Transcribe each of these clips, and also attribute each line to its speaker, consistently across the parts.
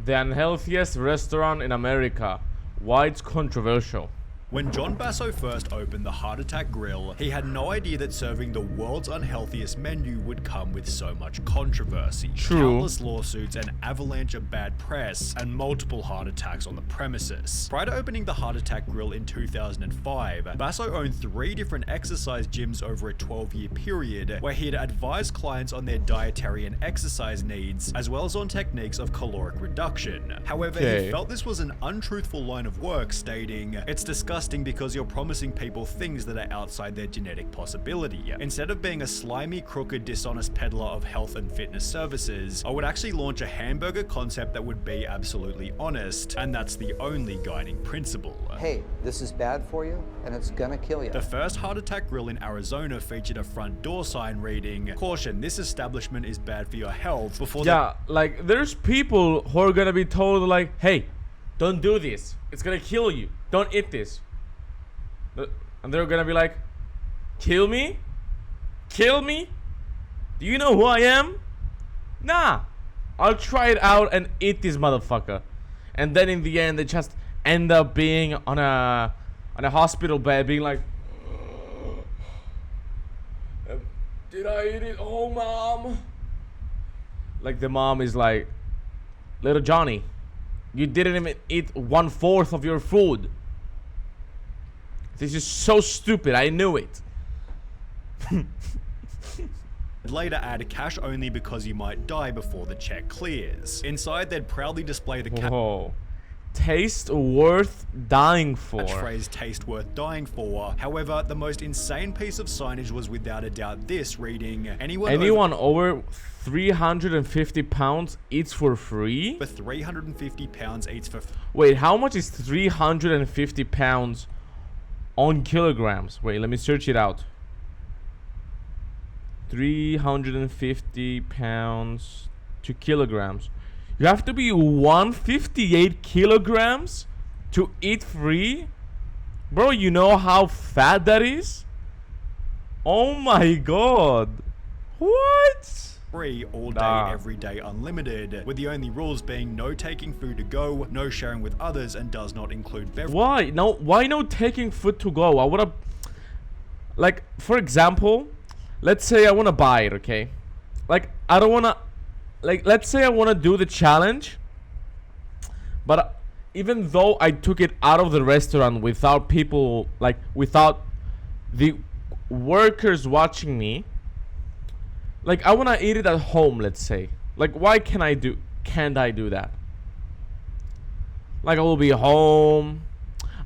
Speaker 1: The unhealthiest restaurant in America. Why it's controversial.
Speaker 2: When John Basso first opened the Heart Attack Grill, he had no idea that serving the world's unhealthiest menu would come with so much controversy.
Speaker 1: True.
Speaker 2: Countless lawsuits, an avalanche of bad press, and multiple heart attacks on the premises. Prior to opening the Heart Attack Grill in 2005, Basso owned 3 different exercise gyms over a 12-year period, where he had advised clients on their dietary and exercise needs, as well as on techniques of caloric reduction. However, he felt this was an untruthful line of work, stating, "It's disgusting because you're promising people things that are outside their genetic possibility. Instead of being a slimy, crooked, dishonest peddler of health and fitness services, I would actually launch a hamburger concept that would be absolutely honest, and that's the only guiding principle."
Speaker 3: Hey, this is bad for you, and it's gonna kill you.
Speaker 2: The first Heart Attack Grill in Arizona featured a front door sign reading, "Caution, this establishment is bad for your health," before
Speaker 1: like there's people who are gonna be told like, hey, don't do this, it's gonna kill you, don't eat this. And they're gonna be like, kill me? Kill me? Do you know who I am? Nah, I'll try it out and eat this motherfucker. And then in the end they just end up being on a hospital bed being like, did I eat it? Oh, mom. Like the mom is like, little Johnny, you didn't even eat 1/4 of your food. This is so stupid. I knew it.
Speaker 2: later add cash only because you might die before the check clears. Inside, they'd proudly display the
Speaker 1: taste worth dying for.
Speaker 2: Catchphrase "taste worth dying for." However, the most insane piece of signage was without a doubt this, reading, anyone
Speaker 1: over 350 pounds eats for free?
Speaker 2: For 350 pounds eats for
Speaker 1: Wait, how much is 350 pounds on kilograms? Wait, let me search it out. 350 pounds to kilograms. You have to be 158 kilograms to eat free? Bro, you know how fat that is? Oh my god. What?
Speaker 2: free all day, every day, unlimited, with the only rules being no taking food to go, no sharing with others, and does not include beverages.
Speaker 1: Why? No, why no taking food to go? I wanna, like, for example, let's say I wanna buy it, okay? Like, I don't wanna, like, let's say I wanna do the challenge, but even though I took it out of the restaurant without people, like, without the workers watching me, like, I wanna eat it at home, let's say. Like, why can't I do that? Like, I will be home.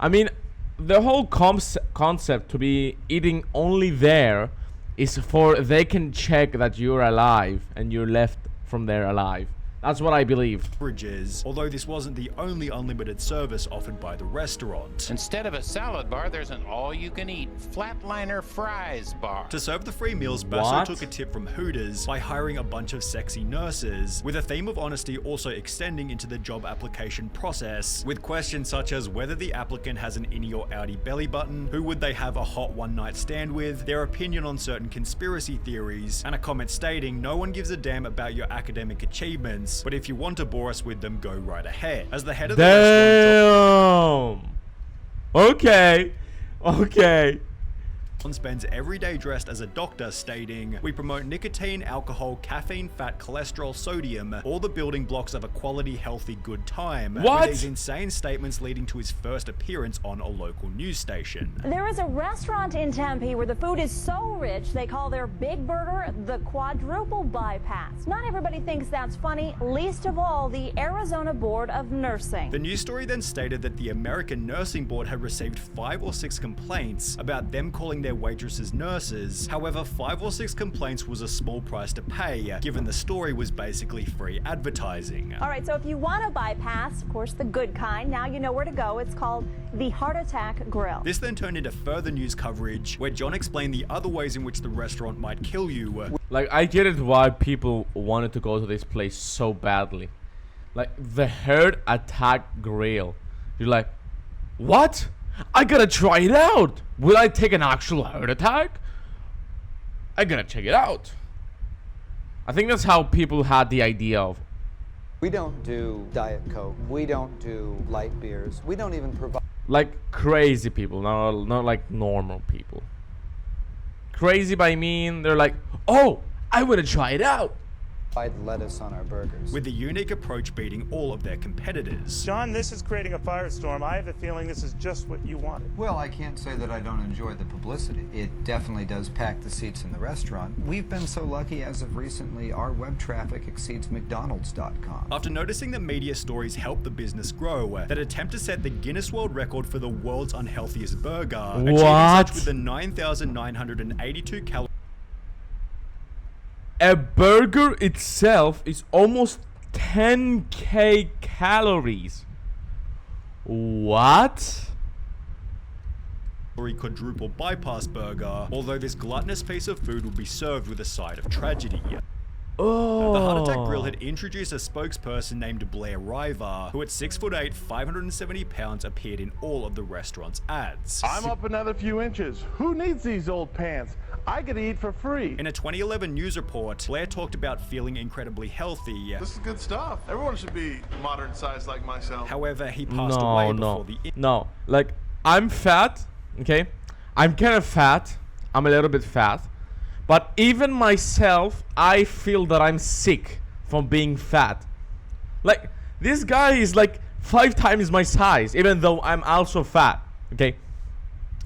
Speaker 1: I mean, the whole concept to be eating only there is for they can check that you're alive and you're left from there alive. That's what I believe.
Speaker 2: Although this wasn't the only unlimited service offered by the restaurant.
Speaker 4: Instead of a salad bar, there's an all-you-can-eat flatliner fries bar.
Speaker 2: To serve the free meals, Basso took a tip from Hooters by hiring a bunch of sexy nurses, with a theme of honesty also extending into the job application process, with questions such as whether the applicant has an innie or outie belly button, who would they have a hot one-night stand with, their opinion on certain conspiracy theories, and a comment stating no one gives a damn about your academic achievements, but if you want to bore us with them, go right ahead. As the head of the restaurant,
Speaker 1: Okay.
Speaker 2: spends every day dressed as a doctor, stating, "We promote nicotine, alcohol, caffeine, fat, cholesterol, sodium, all the building blocks of a quality, healthy, good time."
Speaker 1: What?
Speaker 2: With these insane statements leading to his first appearance on a local news station.
Speaker 5: There is a restaurant in Tempe where the food is so rich they call their big burger the quadruple bypass. Not everybody thinks that's funny, least of all the Arizona Board of Nursing.
Speaker 2: The news story then stated that the American Nursing Board had received 5 or 6 complaints about them calling their waitresses nurses. However, 5 or 6 complaints was a small price to pay, given the story was basically free advertising.
Speaker 5: All right, so if you want to bypass, of course, the good kind, now you know where to go. It's called the Heart Attack Grill.
Speaker 2: This then turned into further news coverage, where John explained the other ways in which the restaurant might kill you.
Speaker 1: Like, I get it why people wanted to go to this place so badly. Like, the Heart Attack Grill. You're like, what? I gotta try it out. Will I take an actual heart attack? I gotta check it out. I think that's how people had the idea of
Speaker 3: We don't do Diet Coke. We don't do light beers. We don't even provide
Speaker 1: Like crazy people, not like normal people. Crazy by mean they're like, oh, I want to try it out.
Speaker 3: lettuce on our burgers.
Speaker 2: with the unique approach beating all of their competitors.
Speaker 6: John, this is creating a firestorm. I have a feeling this is just what you wanted.
Speaker 3: Well, I can't say that I don't enjoy the publicity. It definitely does pack the seats in the restaurant. We've been so lucky as of recently, our web traffic exceeds McDonald's.com.
Speaker 2: After noticing that media stories help the business grow, that attempt to set the Guinness World Record for the world's unhealthiest burger, achieving
Speaker 1: What?
Speaker 2: such with the 9,982 calories.
Speaker 1: A burger itself is almost 10k calories. What?
Speaker 2: Quadruple bypass burger, although this gluttonous piece of food would be served with a side of tragedy.
Speaker 1: Oh.
Speaker 2: The Heart Attack Grill had introduced a spokesperson named Blair River, who at 6'8", 570 pounds appeared in all of the restaurant's ads.
Speaker 7: I'm up another few inches. Who needs these old pants? I get to eat for free.
Speaker 2: In a 2011 news report, Blair talked about feeling incredibly healthy.
Speaker 7: This is good stuff. Everyone should be modern sized like myself.
Speaker 2: However, he passed away before the...
Speaker 1: No, like, I'm fat, okay? I'm kind of fat. I'm a little bit fat. But even myself, I feel that I'm sick from being fat. Like, this guy is like 5 times my size, even though I'm also fat, okay?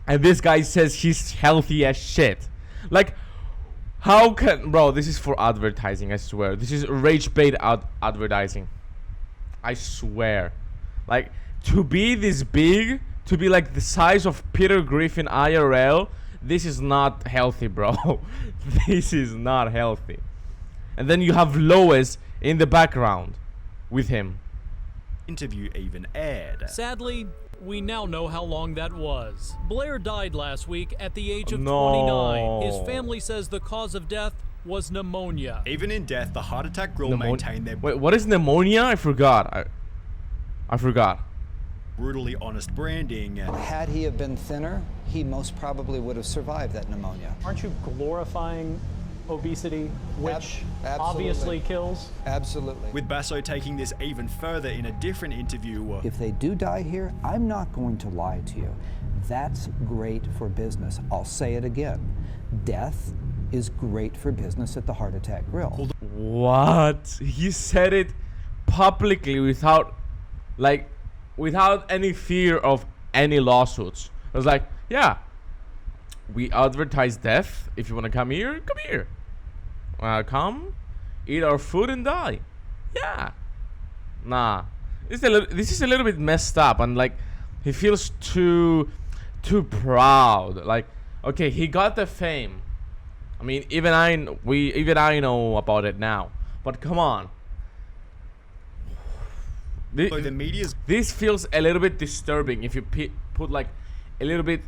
Speaker 1: And this guy says he's healthy as shit. Like, how can... Bro, this is for advertising, I swear. This is rage bait advertising. I swear. Like, to be this big, to be like the size of Peter Griffin IRL, this is not healthy, bro. This is not healthy. And then you have Lois in the background with him.
Speaker 2: interview even aired.
Speaker 8: Sadly, we now know how long that was. Blair died last week at the age of
Speaker 1: No.
Speaker 8: 29. His family says the cause of death was pneumonia.
Speaker 2: Even in death, the Heart Attack Grill maintained their
Speaker 1: Wait, what is pneumonia? I forgot. I forgot.
Speaker 2: brutally honest branding.
Speaker 3: Had he have been thinner, he most probably would have survived that pneumonia.
Speaker 9: Aren't you glorifying obesity, which
Speaker 3: Absolutely.
Speaker 9: obviously kills?
Speaker 3: Absolutely.
Speaker 2: With Basso taking this even further in a different interview.
Speaker 3: If they do die here, I'm not going to lie to you. That's great for business. I'll say it again. Death is great for business at the Heart Attack Grill.
Speaker 1: What? He said it publicly without any fear of any lawsuits. It was like, yeah, we advertise death. If you want to come here, come here. Come, eat our food and die. Yeah. Nah. This is a little bit messed up, and like, he feels too proud. Like, okay, he got the fame. I mean, even I know about it now. But come on.
Speaker 2: So the media's
Speaker 1: This feels a little bit disturbing if you put like a little bit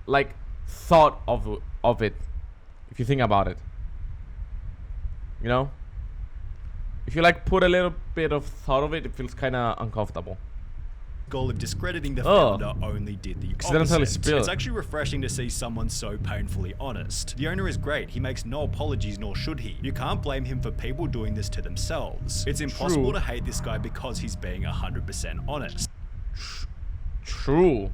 Speaker 1: like thought of it. If you think about it, you know, if you like put a little bit of thought of it, it feels kind of uncomfortable.
Speaker 2: goal of discrediting the founder only did the
Speaker 1: Accidentally
Speaker 2: opposite.
Speaker 1: spilled.
Speaker 2: It's actually refreshing to see someone so painfully honest. The owner is great. He makes no apologies, nor should he. You can't blame him for people doing this to themselves. It's impossible to hate this guy because he's being 100% honest.
Speaker 1: True.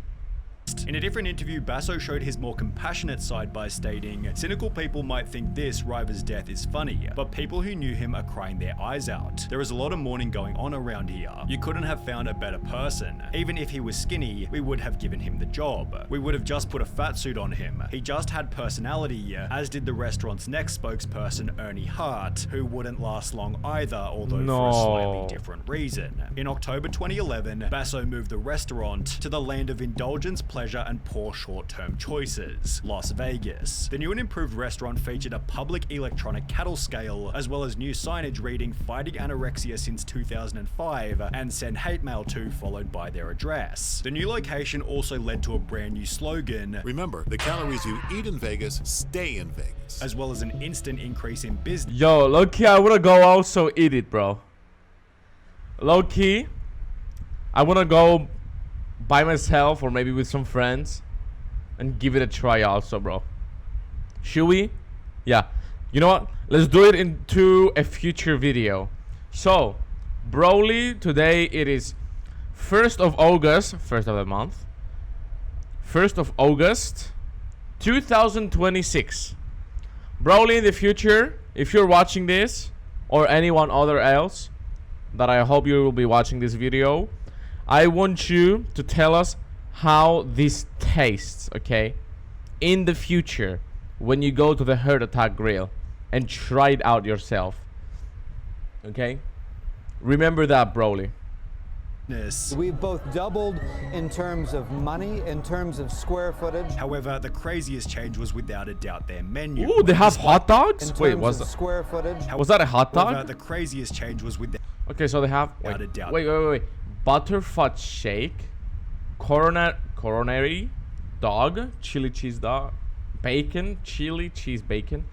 Speaker 2: In a different interview, Basso showed his more compassionate side by stating, cynical people might think this, River's death, is funny, but people who knew him are crying their eyes out. There is a lot of mourning going on around here. You couldn't have found a better person. Even if he was skinny, we would have given him the job. We would have just put a fat suit on him. He just had personality, as did the restaurant's next spokesperson, Ernie Hart, who wouldn't last long either, although for a slightly different reason. In October 2011, Basso moved the restaurant to the land of indulgence, pleasure, and poor short-term choices, Las Vegas. The new and improved restaurant featured a public electronic cattle scale, as well as new signage reading "Fighting Anorexia Since 2005" and "Send Hate Mail To," followed by their address. The new location also led to a brand new slogan,
Speaker 10: remember, the calories you eat in Vegas stay in Vegas,
Speaker 2: as well as an instant increase in business.
Speaker 1: Yo, low-key, I wanna go also eat it, bro. Low-key, I wanna go by myself or maybe with some friends and give it a try also, bro. Should we? Yeah. You know what? Let's do it into a future video. So, Broly, today it is 1st of August, 1st of the month. 1st of August 2026. Broly, in the future, if you're watching this, or anyone other else that I hope you will be watching this video, I want you to tell us how this tastes, okay? In the future, when you go to the Heart Attack Grill and try it out yourself. Okay? Remember that, Broly.
Speaker 3: We've both doubled in terms of money, in terms of square footage.
Speaker 2: However, the craziest change was without a doubt their menu.
Speaker 1: Ooh, they have hot dogs?
Speaker 3: In
Speaker 1: Wait,
Speaker 3: terms
Speaker 1: was
Speaker 3: of
Speaker 1: that,
Speaker 3: square footage.
Speaker 1: was that a hot
Speaker 2: However,
Speaker 1: dog?
Speaker 2: the craziest change was with
Speaker 1: Okay, so they have
Speaker 2: Without a doubt.
Speaker 1: wait. Butter fudge shake, coronary dog, chili cheese dog, bacon, chili cheese bacon,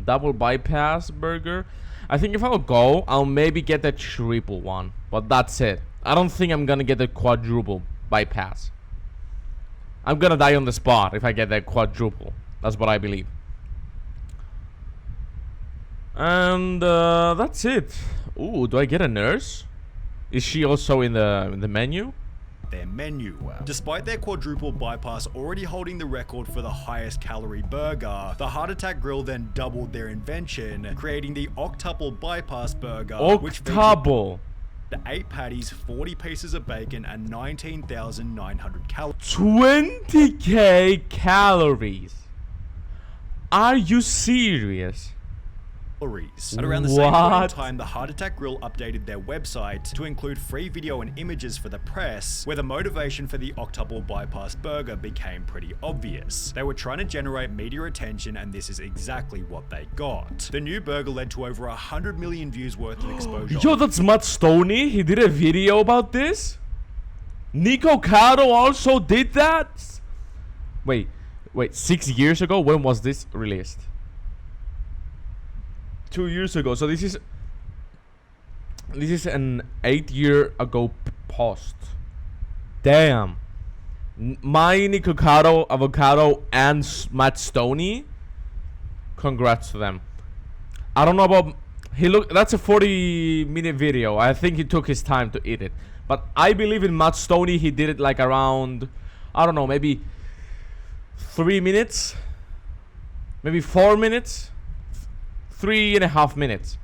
Speaker 1: double bypass burger. I think if I'll go, I'll maybe get the triple one, but that's it. I don't think I'm gonna get the quadruple bypass. I'm gonna die on the spot if I get that quadruple. That's what I believe. And that's it. Ooh, do I get a nurse? Is she also in the menu?
Speaker 2: their menu. Despite their quadruple bypass already holding the record for the highest calorie burger, the Heart Attack Grill then doubled their invention, creating the octuple bypass burger, which
Speaker 1: Octuple.
Speaker 2: featured 8 patties, 40 pieces of bacon, and 19,900 calories.
Speaker 1: 20k calories. Are you serious?
Speaker 2: At around the same point in
Speaker 1: What?
Speaker 2: time, the Heart Attack Grill updated their website to include free video and images for the press, where the motivation for the octuple bypass burger became pretty obvious. They were trying to generate media attention, and this is exactly what they got. The new burger led to over 100 million views worth of exposure.
Speaker 1: Yo, that's Matt Stoney. He did a video about this. Nico Caro also did that. Wait, 6 years ago? When was this released? 2 years ago. So this is an 8-year ago post. Damn. My Nico Caro, Avocado, and Matt Stoney. Congrats to them. I don't know about. That's a 40-minute video. I think he took his time to eat it. But I believe in Matt Stoney. He did it like around, I don't know, maybe 3 minutes, maybe 4 minutes, 3.5 minutes.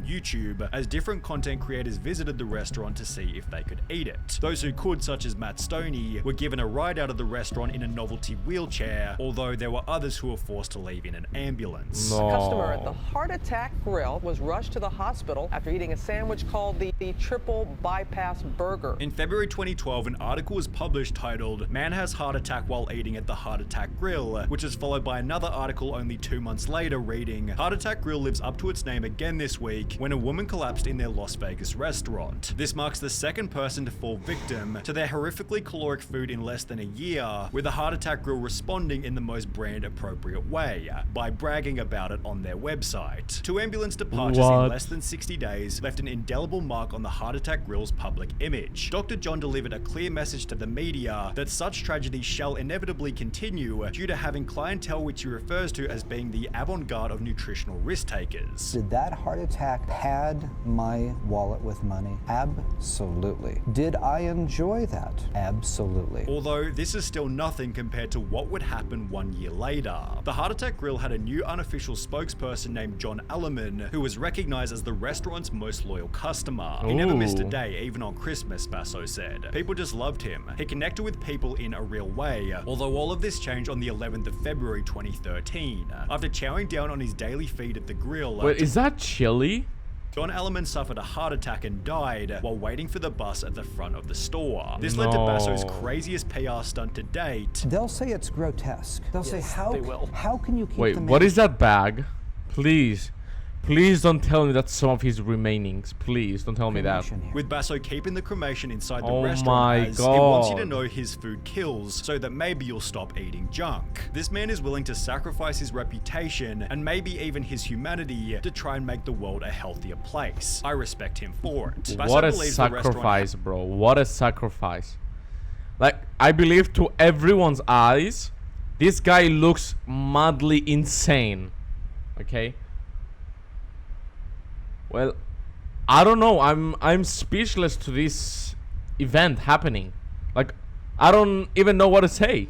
Speaker 2: YouTube, as different content creators visited the restaurant to see if they could eat it. Those who could, such as Matt Stoney, were given a ride out of the restaurant in a novelty wheelchair, although there were others who were forced to leave in an ambulance.
Speaker 1: No.
Speaker 11: A customer at the Heart Attack Grill was rushed to the hospital after eating a sandwich called the triple bypass burger.
Speaker 2: In February 2012, an article was published titled "Man Has Heart Attack While Eating at the Heart Attack Grill," which is followed by another article only 2 months later reading, "Heart Attack Grill lives up to its name again this week when a woman collapsed in their Las Vegas restaurant. This marks the second person to fall victim to their horrifically caloric food in less than a year, with the Heart Attack Grill responding in the most brand appropriate way, by bragging about it on their website. 2 ambulance departures in less than 60 days left an indelible mark on the Heart Attack Grill's public image. Dr. John delivered a clear message to the media that such tragedies shall inevitably continue due to having clientele which he refers to as being the avant-garde of nutritional risk takers.
Speaker 3: Did that heart attack pad my wallet with money? Absolutely. Did I enjoy that? Absolutely.
Speaker 2: Although this is still nothing compared to what would happen 1 year later. The Heart Attack Grill had a new unofficial spokesperson named John Alleman, who was recognized as the restaurant's most loyal customer. He never missed a day, even on Christmas, Basso said. People just loved him. He connected with people in a real way, although all of this changed on the 11th of February 2013. After chowing down on his daily feed at the grill.
Speaker 1: Wait, is that chili?
Speaker 2: John Alleman suffered a heart attack and died while waiting for the bus at the front of the store. This led to Basso's craziest PR stunt to date.
Speaker 3: They'll say it's grotesque. They'll say, how can you keep
Speaker 1: Wait,
Speaker 3: the
Speaker 1: what is that bag? Please. Please don't tell me that's some of his remainings. Please don't tell me that.
Speaker 2: With Basso keeping the cremation inside the
Speaker 1: Oh
Speaker 2: restaurant
Speaker 1: my
Speaker 2: as he wants you to
Speaker 1: God.
Speaker 2: know his food kills so that maybe you'll stop eating junk. This man is willing to sacrifice his reputation and maybe even his humanity to try and make the world a healthier place. I respect him for it. Basso
Speaker 1: What a
Speaker 2: believes the restaurant
Speaker 1: sacrifice, bro. What a sacrifice. Like, I believe to everyone's eyes, this guy looks madly insane. Okay? Well, I don't know. I'm speechless to this event happening. Like, I don't even know what to say.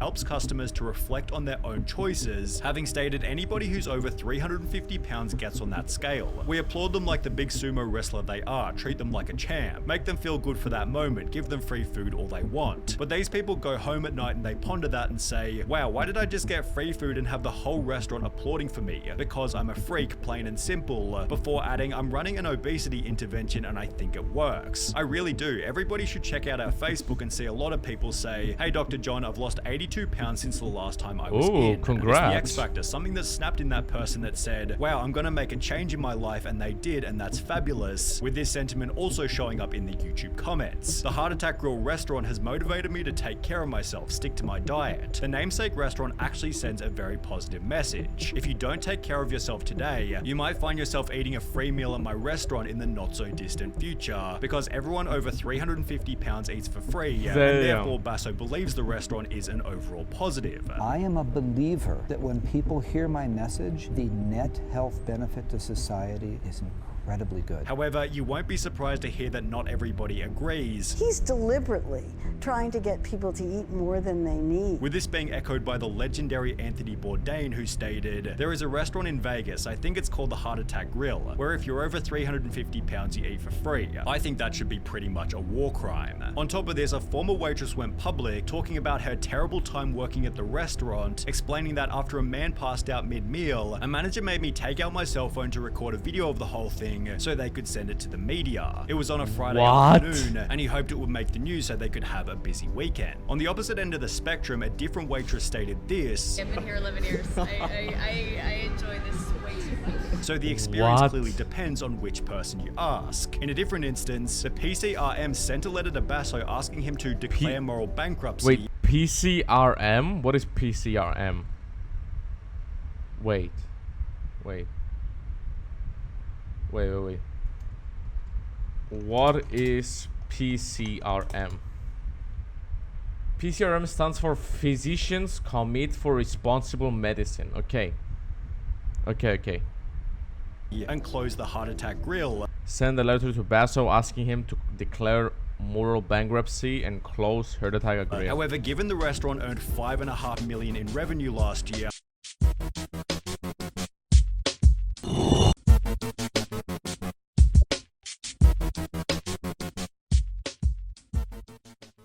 Speaker 2: Helps customers to reflect on their own choices, having stated anybody who's over 350 pounds gets on that scale. We applaud them like the big sumo wrestler they are, treat them like a champ, make them feel good for that moment, give them free food all they want. But these people go home at night and they ponder that and say, wow, why did I just get free food and have the whole restaurant applauding for me? Because I'm a freak, plain and simple, before adding, I'm running an obesity intervention and I think it works. I really do. Everybody should check out our Facebook and see a lot of people say, hey Dr. John, I've lost 82 pounds since the last time I was in.
Speaker 1: Congrats.
Speaker 2: It's the X Factor, something that snapped in that person that said, wow, I'm gonna make a change in my life, and they did, and that's fabulous. With this sentiment also showing up in the YouTube comments. The Heart Attack Grill restaurant has motivated me to take care of myself, stick to my diet. The namesake restaurant actually sends a very positive message. If you don't take care of yourself today, you might find yourself eating a free meal at my restaurant in the not so distant future, because everyone over 350 pounds eats for free, and therefore Basso believes the restaurant is an overall positive.
Speaker 3: I am a believer that when people hear my message, the net health benefit to society is incredibly good.
Speaker 2: However, you won't be surprised to hear that not everybody agrees.
Speaker 12: He's deliberately trying to get people to eat more than they need.
Speaker 2: With this being echoed by the legendary Anthony Bourdain, who stated, there is a restaurant in Vegas, I think it's called the Heart Attack Grill, where if you're over 350 pounds you eat for free. I think that should be pretty much a war crime. On top of this, a former waitress went public talking about her terrible time working at the restaurant, explaining that after a man passed out mid-meal, a manager made me take out my cell phone to record a video of the whole thing so they could send it to the media. It was on a Friday afternoon, and he hoped it would make the news so they could have a busy weekend. On the opposite end of the spectrum, a different waitress stated this.
Speaker 13: I've been here 11 years. I enjoy this way too much.
Speaker 2: So the experience clearly depends on which person you ask. In a different instance, the PCRM sent a letter to Basso asking him to declare moral bankruptcy.
Speaker 1: Wait, PCRM? What is PCRM? Wait. What is PCRM? PCRM stands for Physicians Commit for Responsible Medicine. Okay.
Speaker 2: And close the Heart Attack Grill.
Speaker 1: Send a letter to Basso asking him to declare moral bankruptcy and close Heart Attack Grill.
Speaker 2: However, given the restaurant earned $5.5 million in revenue last year,